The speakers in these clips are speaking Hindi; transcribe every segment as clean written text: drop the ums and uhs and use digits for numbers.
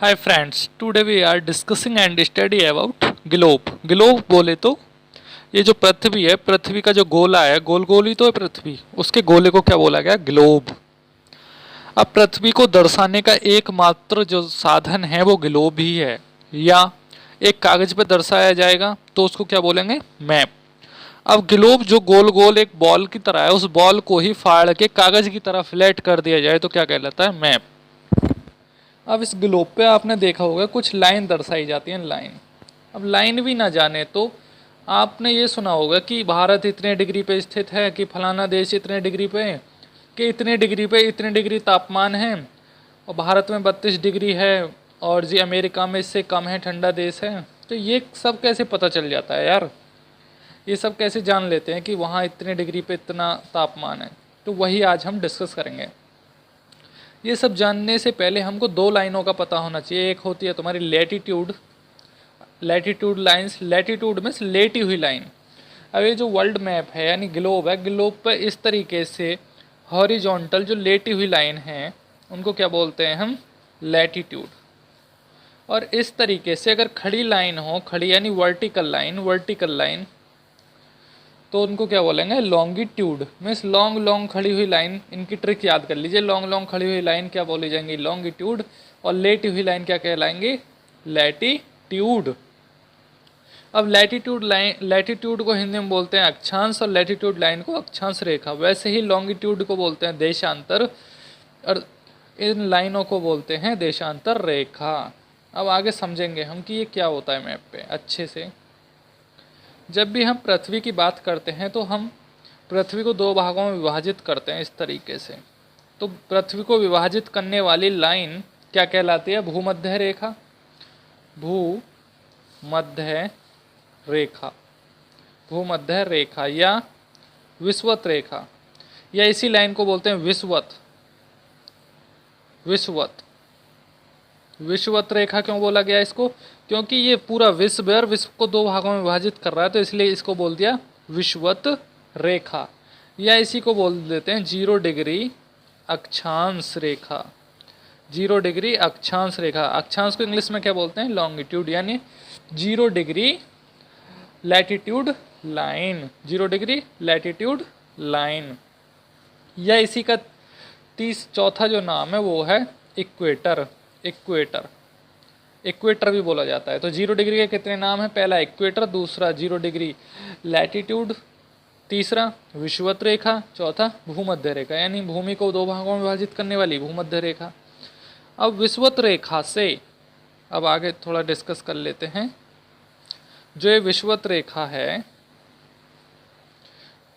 Hi friends, today we are discussing and study about globe. Globe बोले तो ये जो पृथ्वी है, पृथ्वी का जो गोला है, गोल गोल ही तो है पृथ्वी, उसके गोले को क्या बोला गया? ग्लोब। अब पृथ्वी को दर्शाने का एकमात्र जो साधन है वो ग्लोब ही है, या एक कागज पे दर्शाया जाएगा तो उसको क्या बोलेंगे? मैप। अब ग्लोब जो गोल गोल एक बॉल की तरह है, उस बॉल को ही फाड़ के कागज की तरह फ्लैट कर दिया जाए तो क्या कहलाता है? मैप। अब इस ग्लोब पे आपने देखा होगा कुछ लाइन दर्शाई जाती है, लाइन। अब लाइन भी ना जाने तो आपने ये सुना होगा कि भारत इतने डिग्री पे स्थित है, कि फलाना देश इतने डिग्री पे है, कि इतने डिग्री पे इतने डिग्री तापमान है, और भारत में 32 डिग्री है, और जी अमेरिका में इससे कम है, ठंडा देश है। तो ये सब कैसे पता चल जाता है यार? ये सब कैसे जान लेते हैं कि वहाँ इतने डिग्री पे इतना तापमान है? तो वही आज हम डिस्कस करेंगे। ये सब जानने से पहले हमको दो लाइनों का पता होना चाहिए। एक होती है तुम्हारी लैटिट्यूड, लैटिट्यूड लाइंस। लैटिट्यूड में लेटी हुई लाइन। अब ये जो वर्ल्ड मैप है यानी ग्लोब है, ग्लोब पर इस तरीके से हॉरिजॉन्टल जो लेटी हुई लाइन है उनको क्या बोलते हैं हम? लैटिट्यूड। और इस तरीके से अगर खड़ी लाइन हो, खड़ी यानी वर्टिकल लाइन, वर्टिकल लाइन, तो उनको क्या बोलेंगे? लॉन्गिट्यूड। मीन्स लॉन्ग लॉन्ग खड़ी हुई लाइन। इनकी ट्रिक याद कर लीजिए, लॉन्ग लॉन्ग खड़ी हुई लाइन क्या बोली जाएंगी? लॉन्गिट्यूड। और लेटी हुई लाइन क्या कहलाएंगी? लैटिट्यूड। अब लैटिट्यूड लाइन, लैटिट्यूड को हिंदी में बोलते हैं अक्षांश, और लैटिट्यूड लाइन को अक्षांश रेखा। वैसे ही लॉन्गिट्यूड को बोलते हैं देशांतर, और इन लाइनों को बोलते हैं देशांतर रेखा। अब आगे समझेंगे हम कि ये क्या होता है मैप पे अच्छे से। जब भी हम पृथ्वी की बात करते हैं तो हम पृथ्वी को दो भागों में विभाजित करते हैं इस तरीके से। तो पृथ्वी को विभाजित करने वाली लाइन क्या कहलाती है? भूमध्य रेखा। भूमध्य रेखा, भूमध्य रेखा या विषुवत रेखा, या इसी लाइन को बोलते हैं विषुवत। विषुवत, विषुवत रेखा क्यों बोला गया इसको? क्योंकि ये पूरा विश्व और विश्व को दो भागों में विभाजित कर रहा है, तो इसलिए इसको बोल दिया विषुवत रेखा। या इसी को बोल देते हैं 0 डिग्री अक्षांश रेखा। 0 डिग्री अक्षांश रेखा। अक्षांश को इंग्लिश में क्या बोलते हैं? लॉन्गिट्यूड, यानी 0 degree latitude line. 0 degree latitude line. या इसी का चौथा जो नाम है वो है इक्वेटर। इक्वेटर, इक्वेटर भी बोला जाता है। तो 0 डिग्री के कितने नाम हैं? पहला इक्वेटर, दूसरा 0 डिग्री लैटिट्यूड, तीसरा विषुवत रेखा, चौथा भूमध्य रेखा, यानी भूमि को दो भागों में विभाजित करने वाली भूमध्य रेखा। अब विषुवत रेखा से अब आगे थोड़ा डिस्कस कर लेते हैं। जो ये विषुवत रेखा है,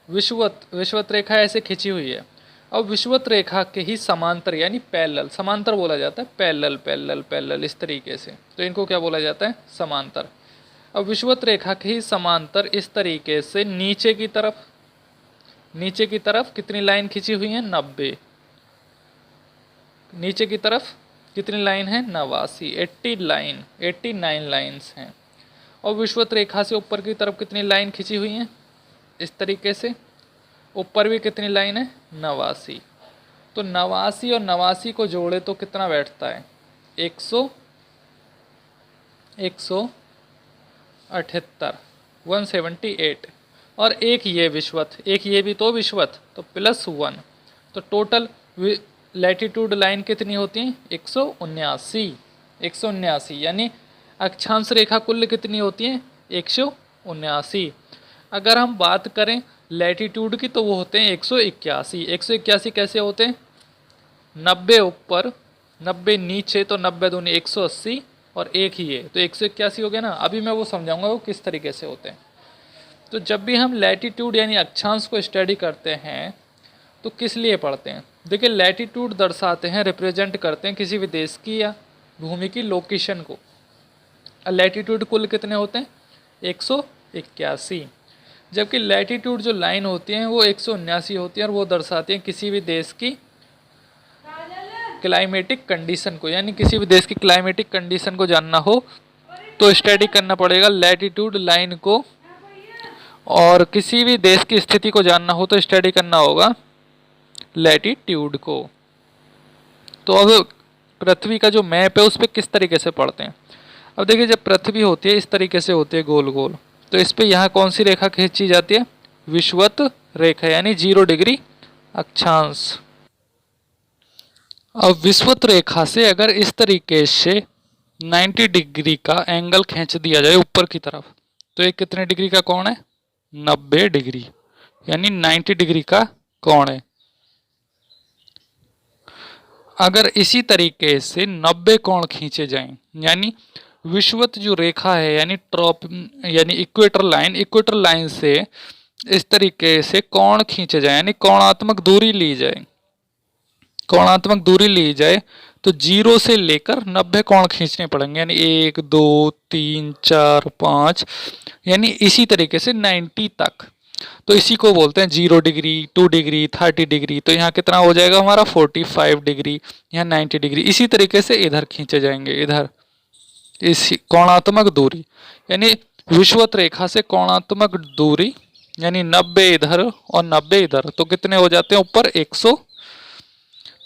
विषुवत रेखा ऐसे खिंची हुई है। अब विषुवत रेखा के ही समांतर यानी पैरेलल, समांतर बोला जाता है, पैरेलल पैरेलल पैरेलल, इस तरीके से। तो इनको क्या बोला जाता है? समांतर। अब विषुवत रेखा के ही समांतर इस तरीके से नीचे की तरफ, नीचे की तरफ कितनी लाइन खिंची हुई है? 90। नीचे की तरफ कितनी लाइन है? 89, 80 लाइन, 89 लाइन्स हैं। और विषुवत रेखा से ऊपर की तरफ कितनी लाइन खिंची हुई हैं? इस तरीके से। ऊपर भी कितनी लाइन है? 89। तो 89 और 89 को जोड़े तो कितना बैठता है? 178, 178। और एक ये विषुवत, एक ये भी तो विषुवत, तो +1। तो टोटल लैटिट्यूड लाइन कितनी होती है? 179। 179 यानी अक्षांश रेखा कुल कितनी होती है? 179। अगर हम बात करें लैटिट्यूड की तो वो होते हैं 181। 181 कैसे होते हैं? 90 ऊपर, 90 नीचे, तो 90 दूनी 180, और एक ही है तो 181 हो गया ना। अभी मैं वो समझाऊंगा वो किस तरीके से होते हैं। तो जब भी हम लैटिट्यूड यानी अक्षांश को स्टडी करते हैं तो किस लिए पढ़ते हैं? देखिए, लैटिट्यूड दर्शाते हैं, रिप्रेजेंट करते हैं किसी भी देश की या भूमि की लोकेशन को। लैटिट्यूड कुल कितने होते हैं? 181। जबकि लैटिट्यूड जो लाइन होती हैं वो 179 होती है, और वो दर्शाती हैं किसी भी देश की क्लाइमेटिक कंडीशन को। यानी किसी भी देश की क्लाइमेटिक कंडीशन को जानना हो तो स्टडी करना पड़ेगा लैटिट्यूड लाइन को, और किसी भी देश की स्थिति को जानना हो तो स्टडी करना होगा लैटिट्यूड को। तो अब पृथ्वी का जो मैप है उस पर किस तरीके से पढ़ते हैं। अब देखिए जब पृथ्वी होती है इस तरीके से होती है गोल गोल, तो इस पे यहाँ कौन सी रेखा खींची जाती है, विषुवत रेखा यानी 0 डिग्री अक्षांश। अब विषुवत रेखा से अगर इस तरीके से 90 डिग्री का एंगल खींच दिया जाए ऊपर की तरफ, तो ये कितने डिग्री का कोण है, 90 डिग्री, यानी 90 डिग्री का कोण है। अगर इसी तरीके से 90 कोण खींचे जाएं, यानी विषुवत जो रेखा है यानी इक्वेटर लाइन से इस तरीके से कोण खींचे जाए, यानी कोणात्मक दूरी ली जाए, कोणात्मक दूरी ली जाए, तो 0 से लेकर 90 कोण खींचने पड़ेंगे, यानी 1 2 3 4 5, यानी इसी तरीके से 90 तक। तो इसी को बोलते हैं 0 डिग्री, 2 डिग्री, 30 डिग्री। तो यहाँ कितना हो जाएगा हमारा 45 डिग्री, यहाँ 90 डिग्री। इसी तरीके से इधर खींचे जाएंगे, इधर इस कोणात्मक दूरी, यानी विषुवत रेखा से कोणात्मक दूरी यानी 90 इधर और 90 इधर, तो कितने हो जाते हैं ऊपर 100,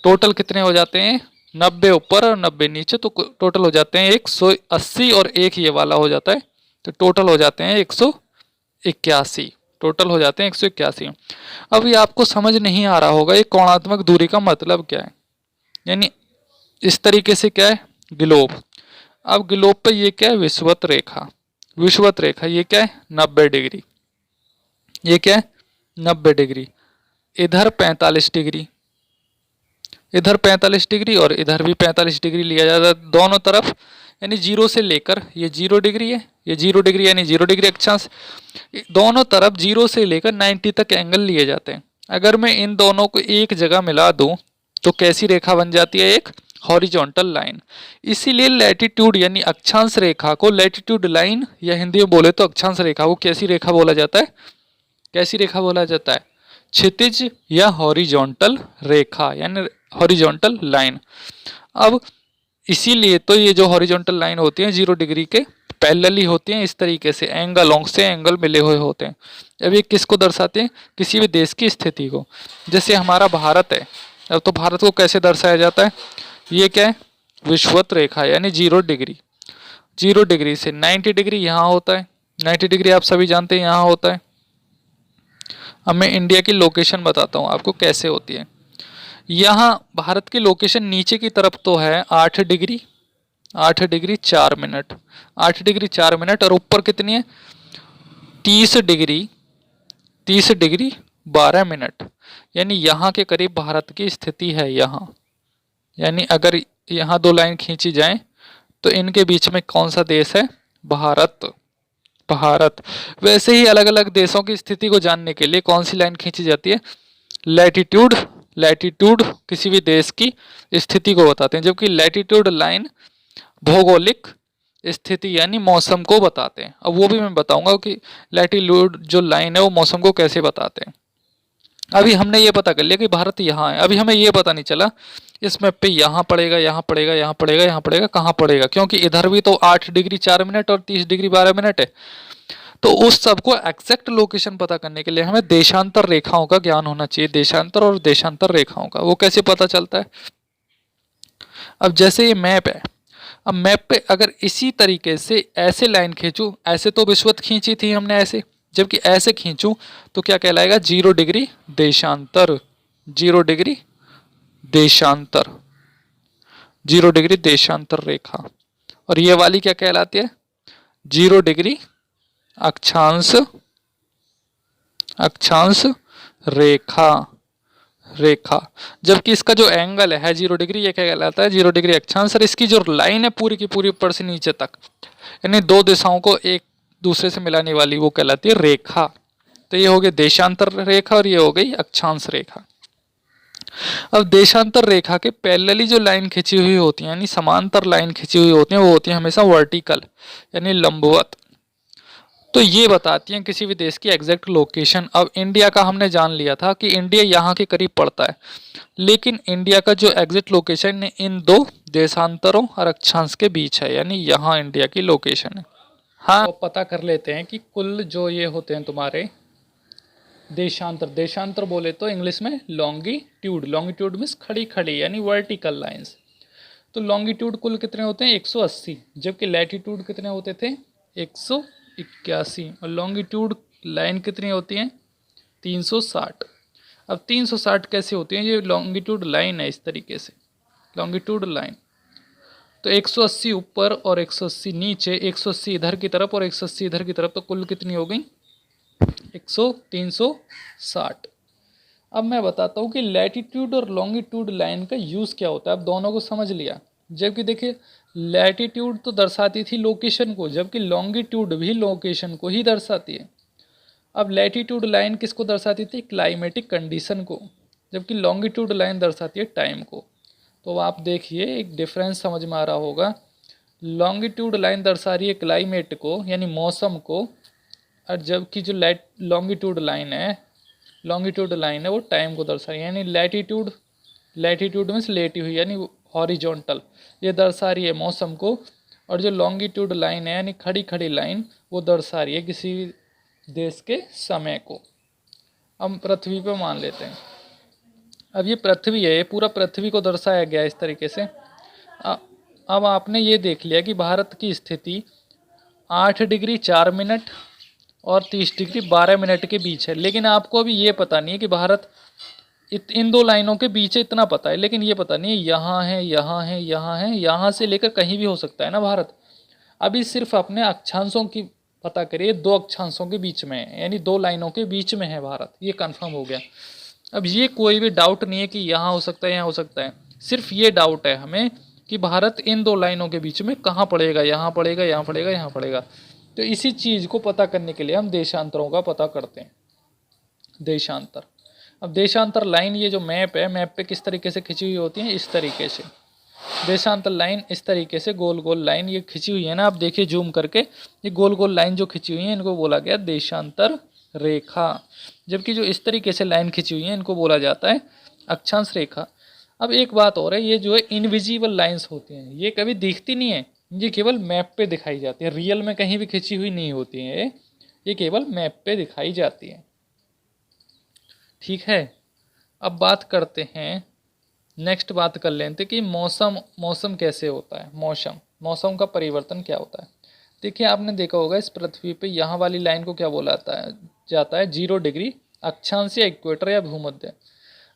टोटल कितने हो जाते हैं 90 ऊपर और 90 नीचे, तो टोटल हो जाते हैं 180 और एक ये वाला हो जाता है, तो टोटल हो जाते हैं 181, टोटल हो जाते हैं 181। अब ये आपको समझ नहीं आ रहा होगा ये कोणात्मक दूरी का मतलब क्या है, यानी इस तरीके से क्या है ग्लोब। अब ग्लोब पे ये क्या है विषुवत रेखा, विषुवत रेखा ये क्या है 90 डिग्री, ये क्या है 90 डिग्री, इधर 45 डिग्री, इधर 45 डिग्री और इधर भी 45 डिग्री लिया जाता है दोनों तरफ, यानी 0 से लेकर ये 0 डिग्री है, ये 0 डिग्री यानी 0 डिग्री अक्षांश, दोनों तरफ 0 से लेकर 90 तक एंगल लिए जाते हैं। अगर मैं इन दोनों को एक जगह मिला दूं तो कैसी रेखा बन जाती है, एक हॉरिजॉन्टल लाइन। इसीलिए लैटिट्यूड यानी अक्षांश रेखा को लैटिट्यूड लाइन या हिंदी में बोले तो अक्षांश रेखा को कैसी रेखा बोला जाता है, कैसी रेखा बोला जाता है, क्षितिज या हॉरिजॉन्टल रेखा यानी हॉरिजॉन्टल लाइन। अब इसीलिए तो ये जो हॉरिजॉन्टल लाइन होती है 0 डिग्री के पैरेलली होती हैं, इस तरीके से एंगलों से एंगल मिले हुए होते हैं। अब ये किसको दर्शाते हैं, किसी भी देश की स्थिति को। जैसे हमारा भारत है, अब तो भारत को कैसे दर्शाया जाता है, ये क्या है विषुवत रेखा यानी 0 डिग्री, 0 डिग्री से 90 डिग्री यहाँ होता है, 90 डिग्री आप सभी जानते हैं यहाँ होता है। अब मैं इंडिया की लोकेशन बताता हूँ आपको कैसे होती है। यहाँ भारत की लोकेशन नीचे की तरफ तो है 8 degree, 8 degree 4 minute, 8 degree 4 minute, और ऊपर कितनी है 30 डिग्री, 30 डिग्री 12 मिनट, यानी यहाँ के करीब भारत की स्थिति है यहाँ। यानी अगर यहाँ दो लाइन खींची जाए तो इनके बीच में कौन सा देश है, भारत, भारत। वैसे ही अलग अलग देशों की स्थिति को जानने के लिए कौन सी लाइन खींची जाती है, लैटिट्यूड, लैटिट्यूड किसी भी देश की स्थिति को बताते हैं, जबकि लैटिट्यूड लाइन भौगोलिक स्थिति यानी मौसम को बताते हैं। अब वो भी मैं बताऊंगा कि लैटिट्यूड जो लाइन है वो मौसम को कैसे बताते हैं। अभी हमने ये पता कर लिया कि भारत यहाँ है, अभी हमें ये पता नहीं चला इस मैप पे यहाँ पड़ेगा, यहाँ पड़ेगा, यहाँ पड़ेगा, यहाँ पड़ेगा, कहाँ पड़ेगा, क्योंकि इधर भी तो 8 डिग्री 4 मिनट और 30 डिग्री 12 मिनट है। तो उस सब को एग्जैक्ट लोकेशन पता करने के लिए हमें देशांतर रेखाओं का ज्ञान होना चाहिए, देशांतर और देशांतर रेखाओं का। वो कैसे पता चलता है, अब जैसे ये मैप है, अब मैप पे अगर इसी तरीके से ऐसे लाइन खींचूं, ऐसे तो विषुवत खींची थी हमने ऐसे, जबकि ऐसे खींचूं तो क्या कहलाएगा 0 डिग्री देशांतर, 0 डिग्री देशांतर, 0 डिग्री देशांतर रेखा। और ये वाली क्या कहलाती है 0 डिग्री अक्षांश, अक्षांश रेखा, रेखा। जबकि इसका जो एंगल है 0 डिग्री ये क्या कहलाता है 0 डिग्री अक्षांश, और इसकी जो लाइन है पूरी की पूरी ऊपर से नीचे तक यानी दो दिशाओं को एक दूसरे से मिलाने वाली वो कहलाती है रेखा। तो ये हो गई देशांतर रेखा और ये हो गई अक्षांश रेखा। अब देशांतर रेखा के पैरेलली जो लाइन खींची हुई होती है यानी समांतर लाइन खींची हुई होती है वो होती है हमेशा वर्टिकल यानी लंबवत। तो ये बताती हैं किसी भी देश की एग्जैक्ट लोकेशन। अब इंडिया का हमने जान लिया था कि इंडिया यहाँ के करीब पड़ता है, लेकिन इंडिया का जो एग्जैक्ट लोकेशन इन दो देशांतरों और अक्षांश के बीच है, यानी यहाँ इंडिया की लोकेशन है। हाँ, तो पता कर लेते हैं कि कुल जो ये होते हैं तुम्हारे देशांतर, देशांतर बोले तो इंग्लिश में लॉन्गिट्यूड, लॉन्गिट्यूड मीन्स खड़ी खड़ी यानी वर्टिकल लाइंस। तो लॉन्गिट्यूड कुल कितने होते हैं 180, जबकि लैटिट्यूड कितने होते थे 181, और लॉन्गिट्यूड लाइन कितनी होती है 360। अब 360 कैसे होती है, ये लॉन्गिट्यूड लाइन है इस तरीके से, लॉन्गिट्यूड लाइन। तो 180 ऊपर और 180 नीचे, 180 इधर की तरफ और 180 इधर की तरफ, तो कुल कितनी हो गई 360। अब मैं बताता हूँ कि लैटिट्यूड और लॉन्गिट्यूड लाइन का यूज़ क्या होता है। अब दोनों को समझ लिया, जबकि देखिए लैटिट्यूड तो दर्शाती थी लोकेशन को, जबकि लॉन्गिट्यूड भी लोकेशन को ही दर्शाती है। अब लैटिट्यूड लाइन किसको दर्शाती थी, क्लाइमेटिक कंडीशन को, जबकि लॉन्गिट्यूड लाइन दर्शाती है टाइम को। तो आप देखिए एक डिफरेंस समझ में आ रहा होगा, लॉन्गिट्यूड लाइन दर्शा रही है क्लाइमेट को यानी मौसम को, और जबकि जो लॉन्गिट्यूड लाइन है वो टाइम को दर्शा रही है। यानी लैटिट्यूड मीन्स लेटी हुई यानी हॉरिजॉन्टल, ये दर्शा रही है मौसम को, और जो लॉन्गिट्यूड लाइन है यानी खड़ी खड़ी लाइन वो दर्शा रही है किसी देश के समय को। हम पृथ्वी पे मान लेते हैं, अब ये पृथ्वी है, ये पूरा पृथ्वी को दर्शाया गया इस तरीके से। अब आपने ये देख लिया कि भारत की स्थिति 8 डिग्री 4 मिनट और 30 डिग्री 12 मिनट के बीच है, लेकिन आपको अभी ये पता नहीं है कि भारत इन दो लाइनों के बीच है, इतना पता है, लेकिन ये पता नहीं है यहाँ है यहाँ है यहाँ है, यहाँ से लेकर कहीं भी हो सकता है ना भारत। अभी सिर्फ अपने अक्षांशों की पता करिए, 2 अक्षांशों के बीच में है, यानी 2 लाइनों के बीच में है भारत, ये कंफर्म हो गया। अब ये कोई भी डाउट नहीं है कि यहाँ हो सकता है यहाँ हो सकता है, सिर्फ ये डाउट है हमें कि भारत इन 2 लाइनों के बीच में कहाँ पड़ेगा, यहाँ पड़ेगा यहाँ पड़ेगा यहाँ पड़ेगा। तो इसी चीज़ को पता करने के लिए हम देशांतरों का पता करते हैं, देशांतर। अब देशांतर लाइन, ये जो मैप है, मैप पे किस तरीके से खिंची हुई होती है, इस तरीके से देशांतर लाइन, इस तरीके से गोल गोल लाइन ये खिंची हुई है ना। आप देखिए जूम करके, ये गोल गोल लाइन जो खिंची हुई है इनको बोला गया देशांतर रेखा, जबकि जो इस तरीके से लाइन खिंची हुई है इनको बोला जाता है अक्षांश रेखा। अब एक बात और है, ये जो है इनविजिबल लाइंस होती हैं, ये कभी दिखती नहीं है, ये केवल मैप पे दिखाई जाती है, रियल में कहीं भी खिंची हुई नहीं होती है, ये केवल मैप पे दिखाई जाती है। ठीक है, अब बात करते हैं, नेक्स्ट बात कर लेते हैं कि मौसम कैसे होता है, मौसम का परिवर्तन क्या होता है। देखिए आपने देखा होगा इस पृथ्वी पे यहाँ वाली लाइन को क्या बोला जाता है 0 डिग्री अक्षांश या इक्वेटर या भूमध्य।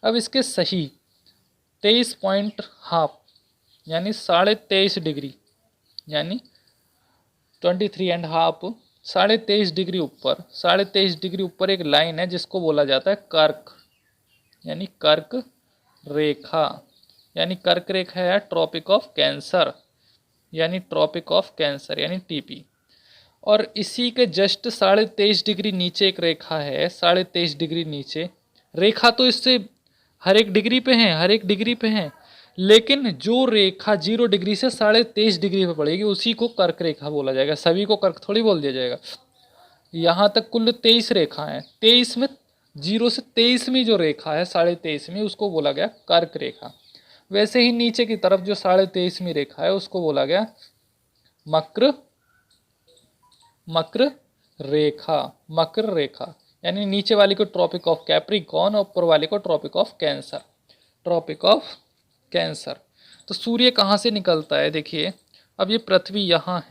अब इसके सही 23.5 यानी 23.5 डिग्री यानी 23.5 23.5 डिग्री ऊपर 23.5 डिग्री ऊपर एक लाइन है जिसको बोला जाता है कर्क यानी कर्क रेखा, यानी कर्क रेखा है ट्रॉपिक ऑफ कैंसर यानी ट्रॉपिक ऑफ कैंसर यानी टीपी। और इसी के जस्ट 23.5 डिग्री नीचे एक रेखा है, 23.5 डिग्री नीचे रेखा, तो इससे हर एक डिग्री पे है, लेकिन जो रेखा 0 डिग्री से 23.5 डिग्री पे पड़ेगी उसी को कर्क रेखा बोला जाएगा, सभी को कर्क थोड़ी बोल दिया जाएगा। यहाँ तक कुल 23 रेखा है, 23 में 0 से 23 में जो रेखा है 23.5 में उसको बोला गया कर्क रेखा। वैसे ही नीचे की तरफ जो 23.5 रेखा है उसको बोला गया मकर रेखा यानी नीचे वाली को ट्रॉपिक ऑफ कैप्रिकॉर्न और ऊपर वाली को ट्रॉपिक ऑफ कैंसर। तो सूर्य कहाँ से निकलता है, देखिए अब ये पृथ्वी यहाँ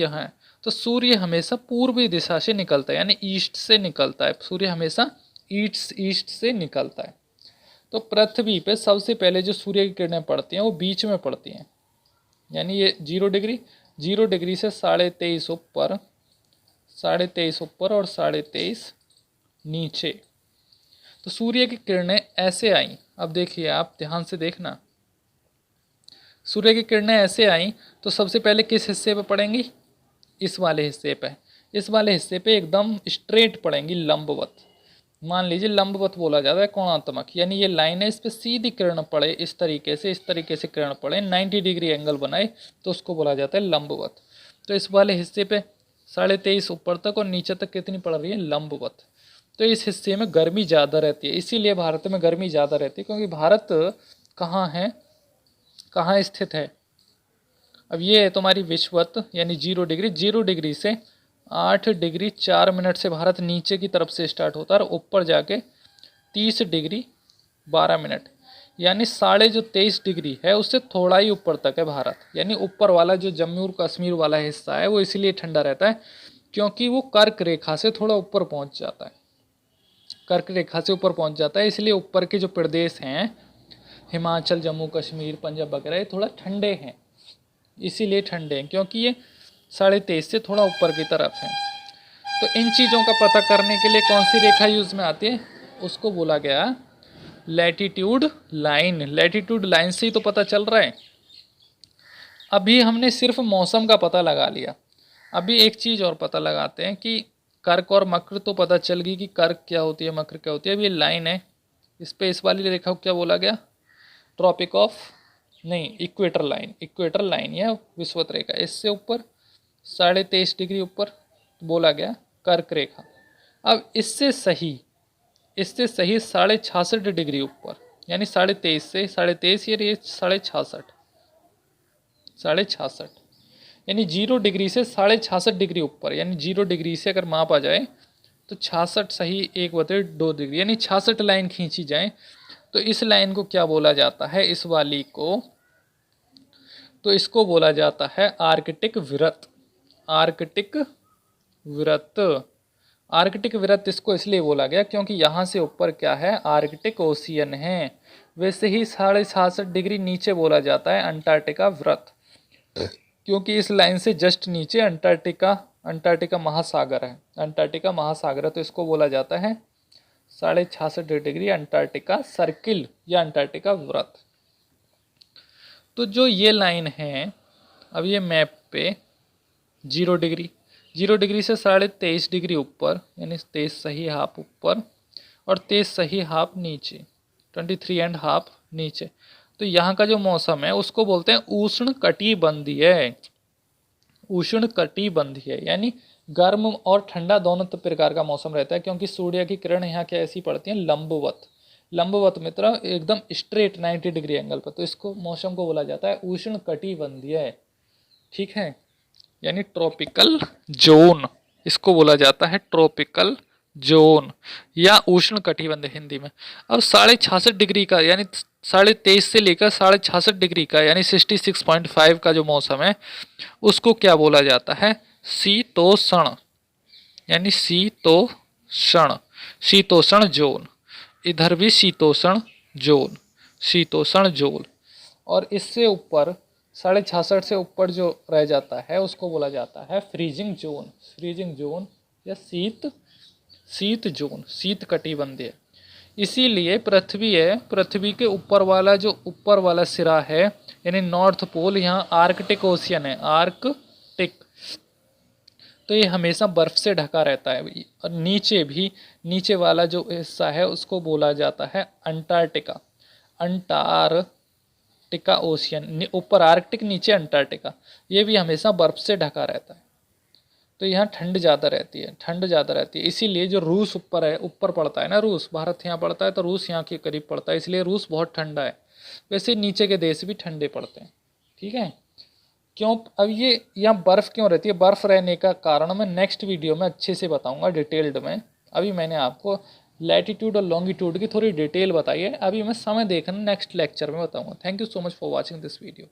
है, तो सूर्य हमेशा पूर्वी दिशा से निकलता है यानी ईस्ट से निकलता है, सूर्य हमेशा ईस्ट से निकलता है। तो पृथ्वी पे सबसे पहले जो सूर्य की किरणें पड़ती हैं वो बीच में पड़ती हैं, यानी ये 0 डिग्री से 23.5 ऊपर 23.5 ऊपर और 23.5 नीचे। तो सूर्य की किरणें ऐसे आई, अब देखिए आप ध्यान से देखना, सूर्य की किरणें ऐसे आई तो सबसे पहले किस हिस्से पे पड़ेंगी, इस वाले हिस्से पे एकदम स्ट्रेट पड़ेंगी, लंबवत। मान लीजिए लंबवत बोला जाता है कोणात्मक, यानी ये लाइन है, इस पर सीधी किरण पड़े, इस तरीके से किरण पड़े 90 डिग्री एंगल बनाए तो उसको बोला जाता है लंबवत। तो इस वाले हिस्से पे 23.5 ऊपर तक और नीचे तक कितनी पड़ रही है, लंबवत। तो इस हिस्से में गर्मी ज़्यादा रहती है, इसीलिए भारत में गर्मी ज़्यादा रहती है, क्योंकि भारत कहाँ स्थित है। अब ये है तुम्हारी विषुवत यानी 0 डिग्री से 8 डिग्री 4 मिनट से भारत नीचे की तरफ से स्टार्ट होता है और ऊपर जाके 30 डिग्री 12 मिनट, यानी 23.5 डिग्री है, उससे थोड़ा ही ऊपर तक है भारत। यानी ऊपर वाला जो जम्मू और कश्मीर वाला हिस्सा है वो इसलिए ठंडा रहता है क्योंकि वो कर्क रेखा से थोड़ा ऊपर पहुंच जाता है, कर्क रेखा से ऊपर पहुंच जाता है, इसलिए ऊपर के जो प्रदेश हैं हिमाचल, जम्मू कश्मीर, पंजाब वगैरह ये थोड़ा ठंडे हैं, इसीलिए ठंडे हैं क्योंकि ये 23.5 से थोड़ा ऊपर की तरफ है। तो इन चीज़ों का पता करने के लिए कौन सी रेखा यूज़ में आती है, उसको बोला गया लैटिट्यूड लाइन। लैटिट्यूड लाइन से ही तो पता चल रहा है। अभी हमने सिर्फ मौसम का पता लगा लिया, अभी एक चीज़ और पता लगाते हैं कि कर्क और मकर तो पता चल गई कि कर्क क्या होती है, मकर क्या होती है। अब ये लाइन है, इस पे इस वाली रेखा को क्या बोला गया, ट्रॉपिक ऑफ नहीं, इक्वेटर लाइन। इक्वेटर लाइन या विषुवत रेखा, इससे ऊपर 23.5 डिग्री ऊपर बोला गया कर्क रेखा। अब इससे सही 66.5 डिग्री ऊपर, यानी 23.5 से 23.5 ये 66.5 यानी 0 डिग्री से 66.5 डिग्री ऊपर, यानी 0 डिग्री से अगर मापा जाए तो 66 सही 1/2 डिग्री, यानी 66 लाइन खींची जाए तो इस लाइन को क्या बोला जाता है, इस वाली को, तो इसको बोला जाता है आर्कटिक वृत्त। आर्कटिक वृत्त, आर्कटिक वृत्त इसको इसलिए बोला गया क्योंकि यहाँ से ऊपर क्या है, आर्कटिक ओशियन है। वैसे ही 66.5 डिग्री नीचे बोला जाता है अंटार्कटिका वृत्त, क्योंकि इस लाइन से जस्ट नीचे अंटार्कटिका महासागर है। अंटार्कटिका महासागर है तो इसको बोला जाता है 66.5 डिग्री अंटार्कटिका सर्किल या अंटार्कटिका वृत्त। तो जो ये लाइन है, अब ये मैप पे 0 डिग्री से 23.5 डिग्री ऊपर, यानी 23 सही हाफ ऊपर और 23 सही हाफ नीचे, 23.5 नीचे। तो यहाँ का जो मौसम है उसको बोलते हैं उष्ण कटिबंधीय। उष्ण कटिबंधीय यानी गर्म और ठंडा दोनों प्रकार का मौसम रहता है, क्योंकि सूर्य की किरण यहाँ क्या ऐसी पड़ती हैं, लंबवत। लंबवत मतलब एकदम स्ट्रेट 90 डिग्री एंगल पर, तो इसको मौसम को बोला जाता है उष्ण कटिबंधीय। ठीक है, यानी ट्रॉपिकल जोन, इसको बोला जाता है ट्रॉपिकल जोन या उष्ण कटिबंध हिंदी में। अब 66.5 डिग्री का यानी 23.5 से लेकर 66.5 डिग्री का यानी 66.5 का जो मौसम है उसको क्या बोला जाता है, शीतोष्ण, यानी शीतोष्ण, शीतोष्ण जोन। इधर भी शीतोष्ण जोन, शीतोष्ण जोन। और इससे ऊपर 66.5 से ऊपर जो रह जाता है उसको बोला जाता है फ्रीजिंग जोन। फ्रीजिंग जोन या शीत जोन, शीत कटिबंधीय। इसीलिए पृथ्वी के ऊपर वाला जो ऊपर वाला सिरा है यानी नॉर्थ पोल, यहाँ आर्कटिक ओशियन है, आर्कटिक, तो ये हमेशा बर्फ से ढका रहता है। और नीचे भी, नीचे वाला जो हिस्सा है उसको बोला जाता है अंटार्कटिका। अंटार्कटिका ओशियन, ऊपर आर्कटिक नीचे अंटार्कटिका, ये भी हमेशा बर्फ से ढका रहता है। तो यहाँ ठंड ज़्यादा रहती है, ठंड ज़्यादा रहती है। इसीलिए जो रूस ऊपर है, ऊपर पड़ता है ना, रूस, भारत यहाँ पड़ता है तो रूस यहाँ के करीब पड़ता है, इसलिए रूस बहुत ठंडा है। वैसे नीचे के देश भी ठंडे पड़ते हैं। ठीक है, क्यों अब ये यहाँ बर्फ़ क्यों रहती है, बर्फ़ रहने का कारण मैं नेक्स्ट वीडियो में अच्छे से बताऊँगा डिटेल्ड में। अभी मैंने आपको लैटिट्यूड और लॉन्गिट्यूड की थोड़ी डिटेल बताई है, अभी मैं समय देखना नेक्स्ट लेक्चर में बताऊँगा। Thank you so much for watching this video.